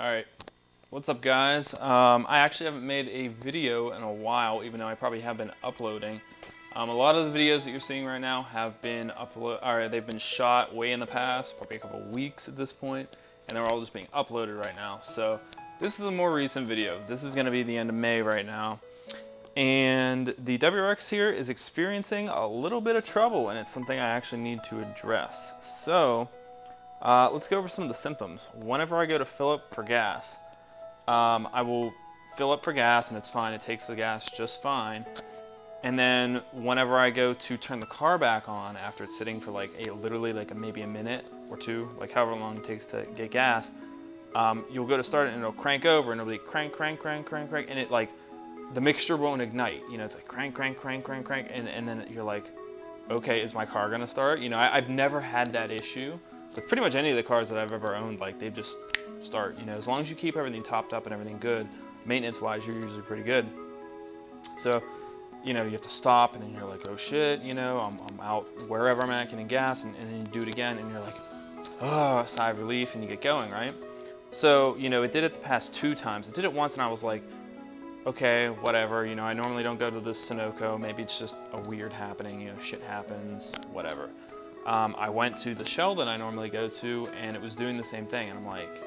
Alright, what's up guys? I actually haven't made a video in a while, even though I probably have been uploading. A lot of the videos that you're seeing right now have been they've been shot way in the past, probably a couple weeks at this point, and they're all just being uploaded right now. So this is a more recent video. This is going to be the end of May right now. And the WRX here is experiencing a little bit of trouble, and it's something I actually need to address. So let's go over some of the symptoms. Whenever I go to fill up for gas, I will fill up for gas and it's fine. It takes the gas just fine. And then whenever I go to turn the car back on after it's sitting for literally maybe a minute or two, like however long it takes to get gas, you'll go to start it and it'll crank over and it'll be crank, crank, crank, crank, crank, and it the mixture won't ignite. You know, it's like crank, crank, crank, crank, crank, and then you're like, okay, is my car gonna start? You know, I've never had that issue with pretty much any of the cars that I've ever owned. Like, they just start, you know, as long as you keep everything topped up and everything good, maintenance-wise, you're usually pretty good. So, you know, you have to stop, and then you're like, oh shit, you know, I'm out wherever I'm at getting gas, and then you do it again, and you're like, oh, sigh of relief, and you get going, right? So, you know, it did it the past 2 times. It did it once, and I was like, okay, whatever, you know, I normally don't go to this Sunoco, maybe it's just a weird happening, you know, shit happens, whatever. I went to the Shell that I normally go to, and it was doing the same thing, and I'm like,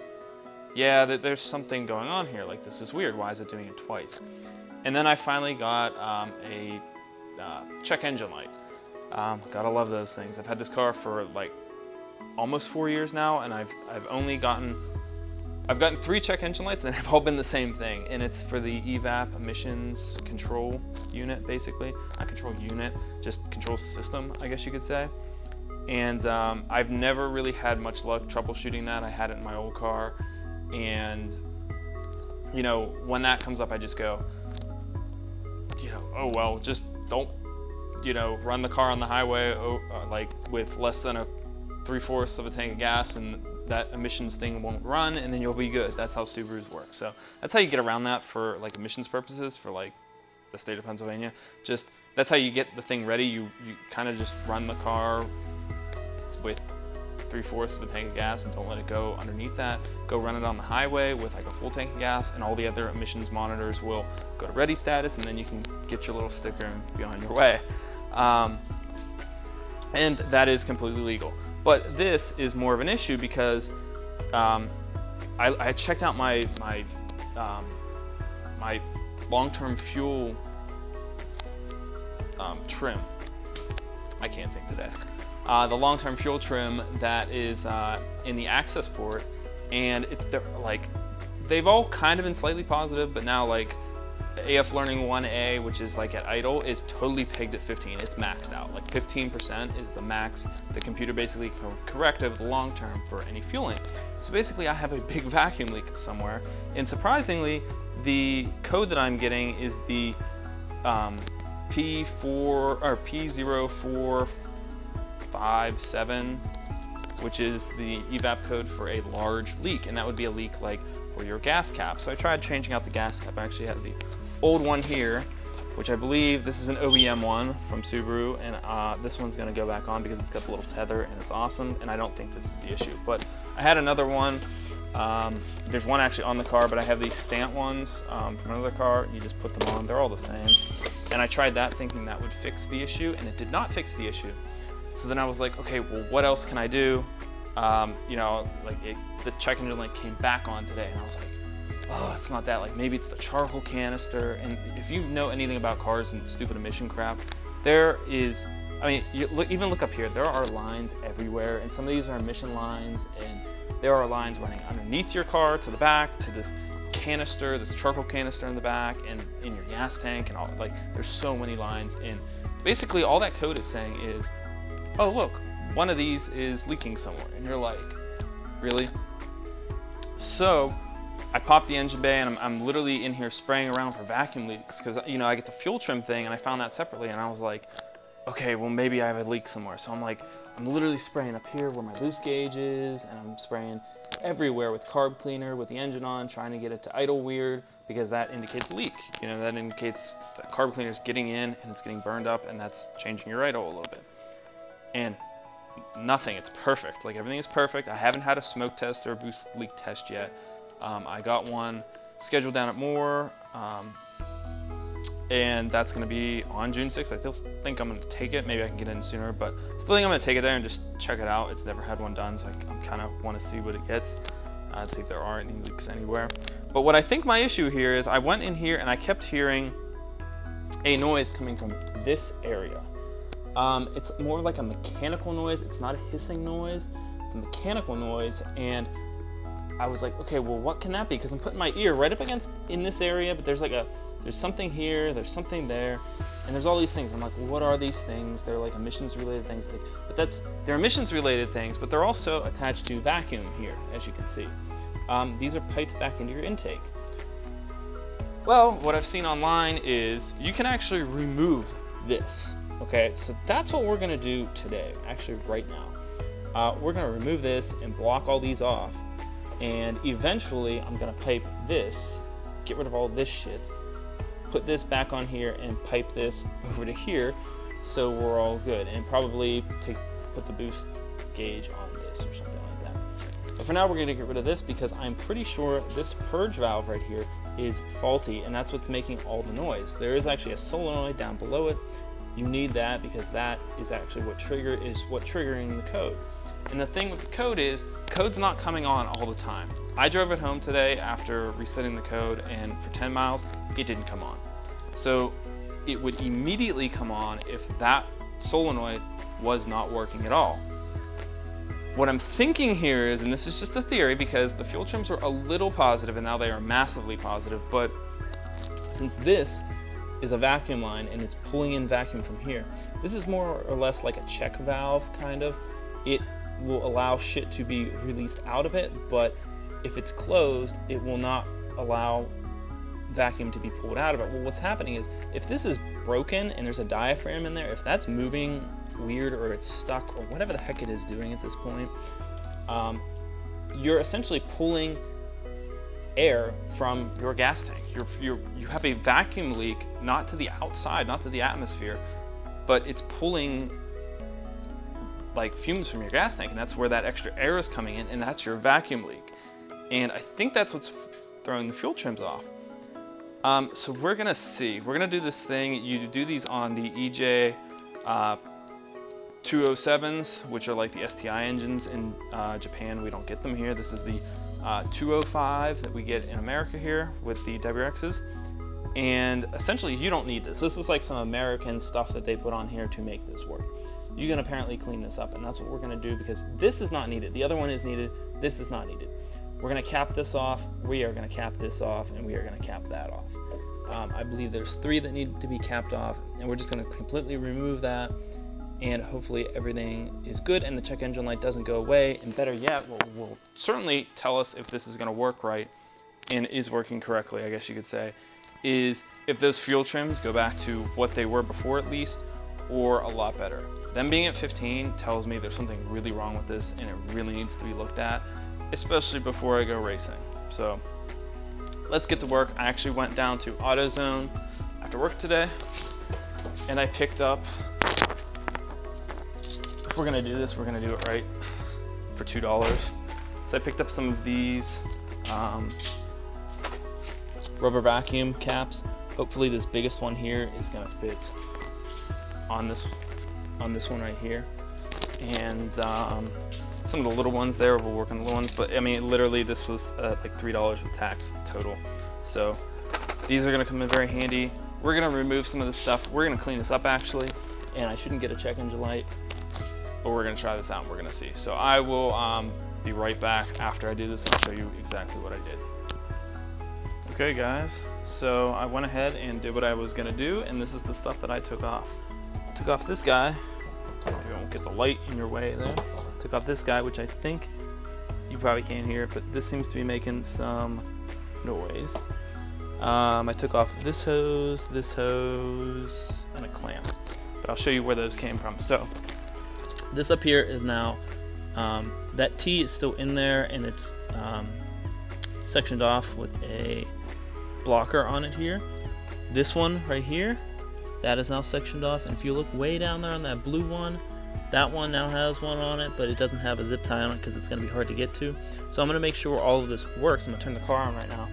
yeah, there's something going on here, like, this is weird, why is it doing it twice? And then I finally got a check engine light. Gotta love those things. I've had this car for like almost 4 years now, and I've gotten 3 check engine lights, and they've all been the same thing, and it's for the evap emissions control unit, basically. Not control unit, just control system, I guess you could say. And I've never really had much luck troubleshooting that. I had it in my old car, and you know, when that comes up, I just go, you know, oh well, just don't, you know, run the car on the highway like with less than a 3/4 of a tank of gas, and that emissions thing won't run, and then you'll be good. That's how Subarus work. So that's how you get around that for like emissions purposes for like the state of Pennsylvania. Just that's how you get the thing ready. You kind of just run the car with 3/4 of a tank of gas and don't let it go underneath that. Go run it on the highway with like a full tank of gas, and all the other emissions monitors will go to ready status, and then you can get your little sticker and be on your way. And that is completely legal. But this is more of an issue because I checked out my long-term fuel trim. I can't think today. The long-term fuel trim that is in the access port, and they've all kind of been slightly positive, but now like AF Learning 1A, which is like at idle, is totally pegged at 15. It's maxed out. Like 15% is the max the computer basically can correct over the long term for any fueling. So basically I have a big vacuum leak somewhere, and surprisingly the code that I'm getting is the P0457, which is the evap code for a large leak, and that would be a leak like for your gas cap. So I tried changing out the gas cap. I actually have the old one here, which I believe this is an OEM one from Subaru, and this one's gonna go back on because it's got the little tether and it's awesome, and I don't think this is the issue. But I had another one. There's one actually on the car, but I have these stamp ones from another car. You just put them on, they're all the same. And I tried that thinking that would fix the issue, and it did not fix the issue. So then I was like, okay, well, what else can I do? You know, like the check engine light came back on today, and I was like, oh, it's not that. Like maybe it's the charcoal canister. And if you know anything about cars and stupid emission crap, there is, I mean, even look up here, there are lines everywhere, and some of these are emission lines, and there are lines running underneath your car to the back to this canister, this charcoal canister in the back, and in your gas tank, and all. Like there's so many lines, and basically all that code is saying is, oh look, one of these is leaking somewhere, and you're like, really? So I popped the engine bay, and I'm literally in here spraying around for vacuum leaks because, you know, I get the fuel trim thing, and I found that separately, and I was like, okay, well maybe I have a leak somewhere. So I'm literally spraying up here where my loose gauge is, and I'm spraying everywhere with carb cleaner with the engine on, trying to get it to idle weird because that indicates a leak. You know, that indicates that carb cleaner is getting in and it's getting burned up, and that's changing your idle a little bit. And nothing, it's perfect. Like everything is perfect. I haven't had a smoke test or a boost leak test yet. I got one scheduled down at Moore, and that's going to be on June 6th. I still think I'm going to take it. Maybe I can get in sooner, but still think I'm going to take it there and just check it out. It's never had one done, so I kind of want to see what it gets, see if there are any leaks anywhere. But what I think my issue here is I went in here and I kept hearing a noise coming from this area. It's more like a mechanical noise. It's not a hissing noise. It's a mechanical noise, and I was like, okay, well, what can that be? Because I'm putting my ear right up against in this area, but there's something here, there's something there, and there's all these things. I'm like, well, what are these things? They're like emissions-related things, but they're emissions-related things, but they're also attached to vacuum here, as you can see. These are piped back into your intake. Well, what I've seen online is you can actually remove this. Okay, so that's what we're gonna do today, actually right now. We're gonna remove this and block all these off. And eventually I'm gonna pipe this, get rid of all this shit, put this back on here and pipe this over to here so we're all good, and probably put the boost gauge on this or something like that. But for now we're gonna get rid of this because I'm pretty sure this purge valve right here is faulty, and that's what's making all the noise. There is actually a solenoid down below it. You need that because that is actually what's triggering the code. And the thing with the code is, code's not coming on all the time. I drove it home today after resetting the code, and for 10 miles, it didn't come on. So it would immediately come on if that solenoid was not working at all. What I'm thinking here is, and this is just a theory because the fuel trims were a little positive and now they are massively positive, but since this is a vacuum line and it's pulling in vacuum from here, this is more or less like a check valve kind of. It will allow shit to be released out of it, but if it's closed, it will not allow vacuum to be pulled out of it. Well, what's happening is if this is broken and there's a diaphragm in there, if that's moving weird or it's stuck or whatever the heck it is doing at this point, you're essentially pulling air from your gas tank. You have a vacuum leak, not to the outside, not to the atmosphere, but it's pulling like fumes from your gas tank, and that's where that extra air is coming in, and that's your vacuum leak. And I think that's what's throwing the fuel trims off. So we're gonna see. We're gonna do this thing. You do these on the EJ 207s, which are like the STI engines in Japan. We don't get them here. This is the 205 that we get in America here with the WRXs. And essentially, you don't need this. This is like some American stuff that they put on here to make this work. You can apparently clean this up, and that's what we're gonna do because this is not needed. The other one is needed, this is not needed. We're gonna cap this off, we are gonna cap this off, and we are gonna cap that off. I believe there's 3 that need to be capped off, and we're just gonna completely remove that, and hopefully everything is good and the check engine light doesn't go away, and better yet, will certainly tell us if this is gonna work right and is working correctly, I guess you could say, is if those fuel trims go back to what they were before at least, or a lot better. Them being at 15 tells me there's something really wrong with this and it really needs to be looked at, especially before I go racing. So let's get to work. I actually went down to AutoZone after work today and I picked up, if we're gonna do this, we're gonna do it right, for $2. So I picked up some of these rubber vacuum caps. Hopefully this biggest one here is gonna fit on this one right here, and some of the little ones there will work on the little ones, but I mean literally this was like $3 with tax total. So these are going to come in very handy. We're going to remove some of this stuff. We're going to clean this up actually, and I shouldn't get a check engine light, but we're going to try this out and we're going to see. So I will be right back after I do this and I'll show you exactly what I did. Okay guys, so I went ahead and did what I was going to do, and this is the stuff that I took off. Took off this guy. You won't get the light in your way there. Took off this guy, which I think you probably can't hear, but this seems to be making some noise. I took off this hose, and a clamp. But I'll show you where those came from. So this up here is now, that T is still in there, and it's sectioned off with a blocker on it here. This one right here, that is now sectioned off, and if you look way down there on that blue one, That one now has one on it, but it doesn't have a zip tie on it because it's going to be hard to get to. So I'm going to make sure all of this works. I'm going to turn the car on right now,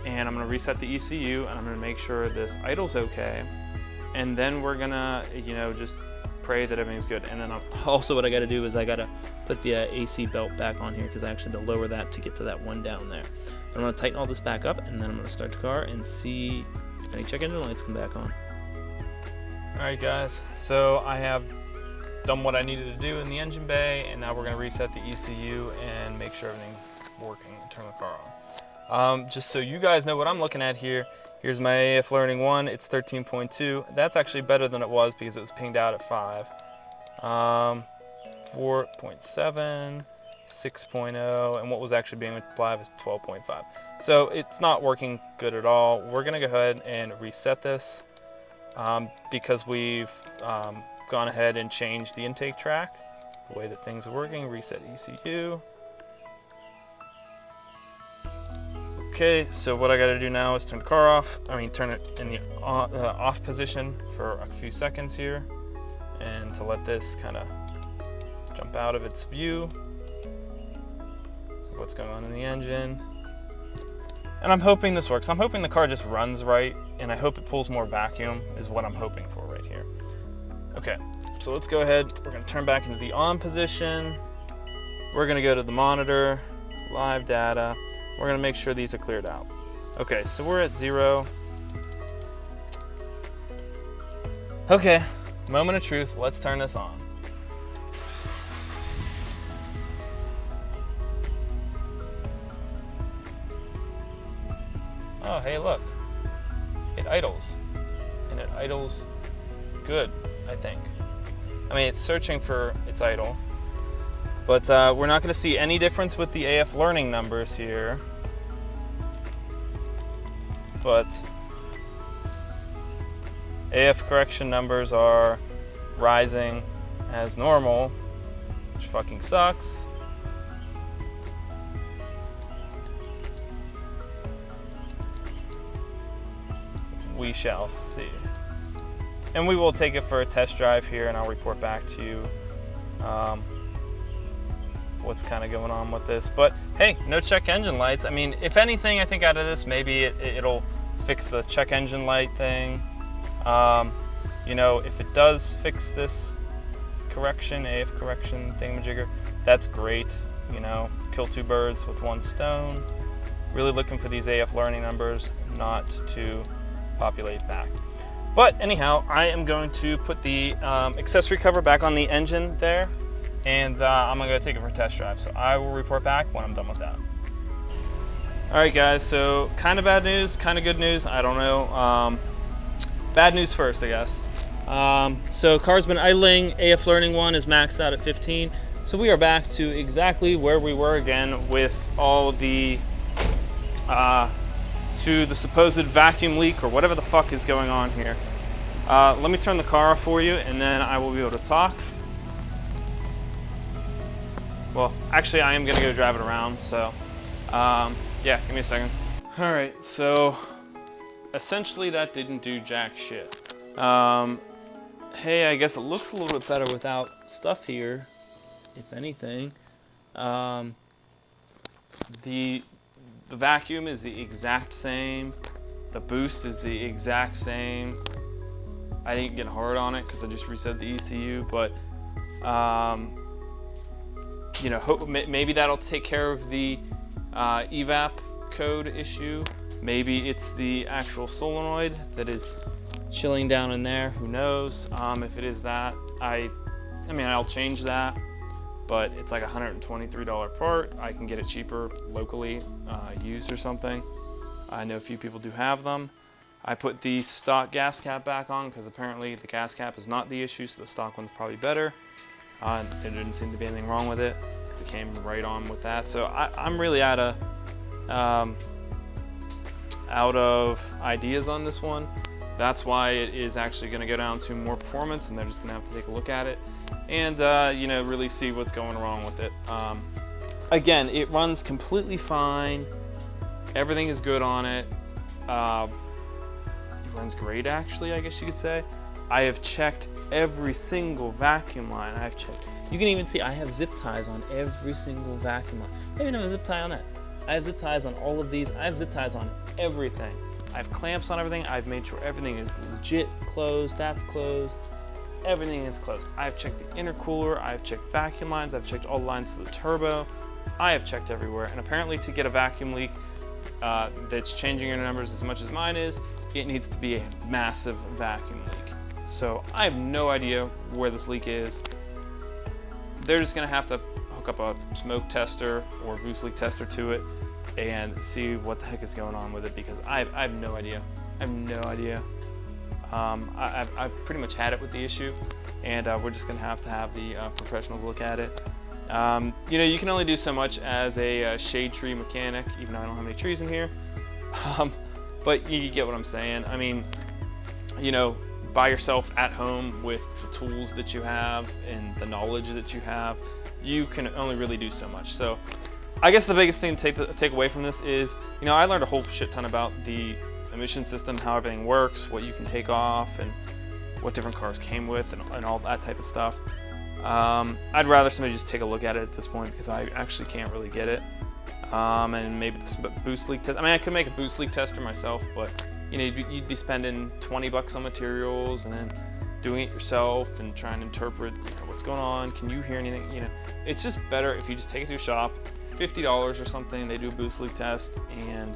and I'm going to reset the ECU, and I'm going to make sure this idle's okay. And then we're going to, you know, just pray that everything's good. And then also what I got to do is I got to put the AC belt back on here because I actually had to lower that to get to that one down there. But I'm going to tighten all this back up, and then I'm going to start the car and see if any check engine lights come back on. All right, guys. So I have done what I needed to do in the engine bay, and now we're going to reset the ECU and make sure everything's working and turn the car on. Just so you guys know what I'm looking at here, here's my AF Learning 1, it's 13.2. That's actually better than it was because it was pinged out at 5. 4.7, 6.0, and what was actually being applied was 12.5. So it's not working good at all. We're going to go ahead and reset this because we've gone ahead and changed the intake track, the way that things are working. Reset ECU. Okay, so what I got to do now is turn the car off. Turn it in the off position for a few seconds here, and to let this kind of jump out of its view of what's going on in the engine. And I'm hoping this works. I'm hoping the car just runs right, and I hope it pulls more vacuum is what I'm hoping for right here. Okay, so let's go ahead. We're going to turn back into the on position. We're going to go to the monitor, live data. We're going to make sure these are cleared out. Okay, so we're at 0. Okay, moment of truth. Let's turn this on. Oh, hey, look. It idles. And it idles good, I think. It's searching for its idle. But we're not going to see any difference with the AF Learning numbers here. But AF correction numbers are rising as normal, which fucking sucks. We shall see. And we will take it for a test drive here, and I'll report back to you what's kind of going on with this. But hey, no check engine lights. If anything, I think out of this, maybe it'll fix the check engine light thing. You know, if it does fix this correction, AF correction thingamajigger, that's great. You know, kill two birds with one stone. Really looking for these AF Learning numbers not to populate back. But anyhow, I am going to put the accessory cover back on the engine there, and I'm gonna go take it for a test drive. So I will report back when I'm done with that. All right, guys, so kind of bad news, kind of good news, I don't know. Bad news first, I guess. So car's been idling, AF Learning 1 is maxed out at 15. So we are back to exactly where we were again with all the to the supposed vacuum leak or whatever the fuck is going on here. Let me turn the car off for you, and then I will be able to talk. Well, actually, I am gonna go drive it around, so yeah, give me a second. All right, so essentially that didn't do jack shit. Hey, I guess it looks a little bit better without stuff here, if anything. The vacuum is the exact same. The boost is the exact same. I didn't get hard on it because I just reset the ECU, but you know, maybe that'll take care of the evap code issue. Maybe it's the actual solenoid that is chilling down in there. Who knows? If it is that, I'll change that. But it's like a $123 part. I can get it cheaper locally, used or something. I know a few people do have them. I put the stock gas cap back on because apparently the gas cap is not the issue, so the stock one's probably better. There didn't seem to be anything wrong with it because it came right on with that. So I'm really out of ideas on this one. That's why it is actually going to go down to more performance, and they're just going to have to take a look at it and you know, really see what's going wrong with it. Again, it runs completely fine. Everything is good on it. It runs great, actually, I guess you could say. I have checked every single vacuum line. I've checked. You can even see I have zip ties on every single vacuum line. I even have a zip tie on that. I have zip ties on all of these. I have zip ties on everything. I have clamps on everything. I've made sure everything is legit closed. That's closed. Everything is closed. I've checked the intercooler. I've checked vacuum lines. I've checked all the lines to the turbo. I have checked everywhere. And apparently to get a vacuum leak that's changing your numbers as much as mine is, it needs to be a massive vacuum leak. So I have no idea where this leak is. They're just gonna have to hook up a smoke tester or boost leak tester to it and see what the heck is going on with it, because I have no idea. I have no idea. I've pretty much had it with the issue, and we're just gonna have the professionals look at it. You know, you can only do so much as a shade tree mechanic, even though I don't have any trees in here. But you get what I'm saying. I mean, you know, by yourself at home with the tools that you have and the knowledge that you have, you can only really do so much. So I guess the biggest thing to take away from this is, you know, I learned a whole shit ton about the emission system, how everything works, what you can take off, and what different cars came with, and all that type of stuff. I'd rather somebody just take a look at it at this point, because I actually can't really get it. And maybe this boost leak test. I mean, I could make a boost leak tester myself, but you know, you'd be spending 20 bucks on materials and then doing it yourself and trying to interpret, you know, what's going on. Can you hear anything? You know, it's just better if you just take it to a shop, $50 or something. They do a boost leak test, and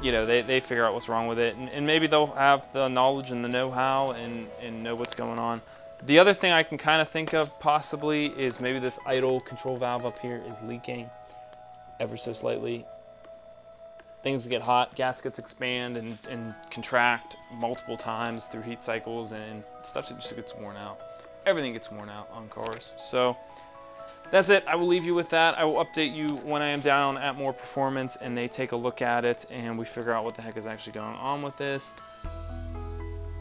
you know, they figure out what's wrong with it, and maybe they'll have the knowledge and the know-how and know what's going on. The other thing I can kind of think of possibly is maybe this idle control valve up here is leaking ever so slightly. Things get hot, gaskets expand and contract multiple times through heat cycles, and stuff just gets worn out. Everything gets worn out on cars. So that's it. I will leave you with that. I will update you when I am down at More Performance and they take a look at it and we figure out what the heck is actually going on with this.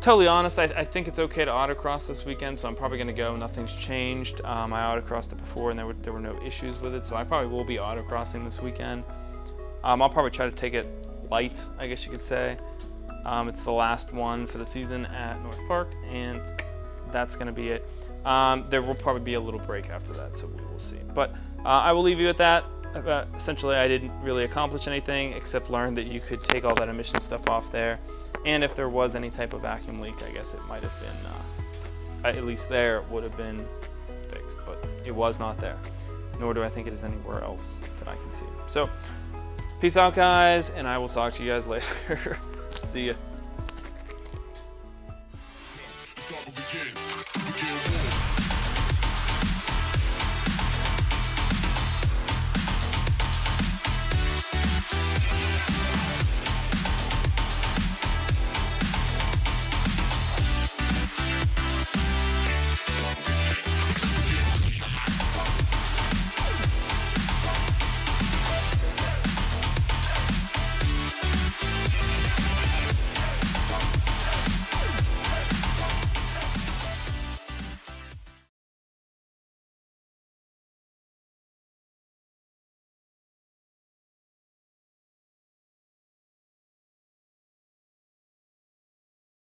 Totally honest, I think it's okay to autocross this weekend, so I'm probably going to go. Nothing's changed. I autocrossed it before and there were no issues with it, so I probably will be autocrossing this weekend. I'll probably try to take it light, I guess you could say. It's the last one for the season at North Park, and that's going to be it. There will probably be a little break after that, so we will see. But I will leave you at that. Essentially, I didn't really accomplish anything except learn that you could take all that emission stuff off there. And if there was any type of vacuum leak, I guess it might have been, at least there, would have been fixed. But it was not there, nor do I think it is anywhere else that I can see. So, peace out, guys, and I will talk to you guys later. See ya.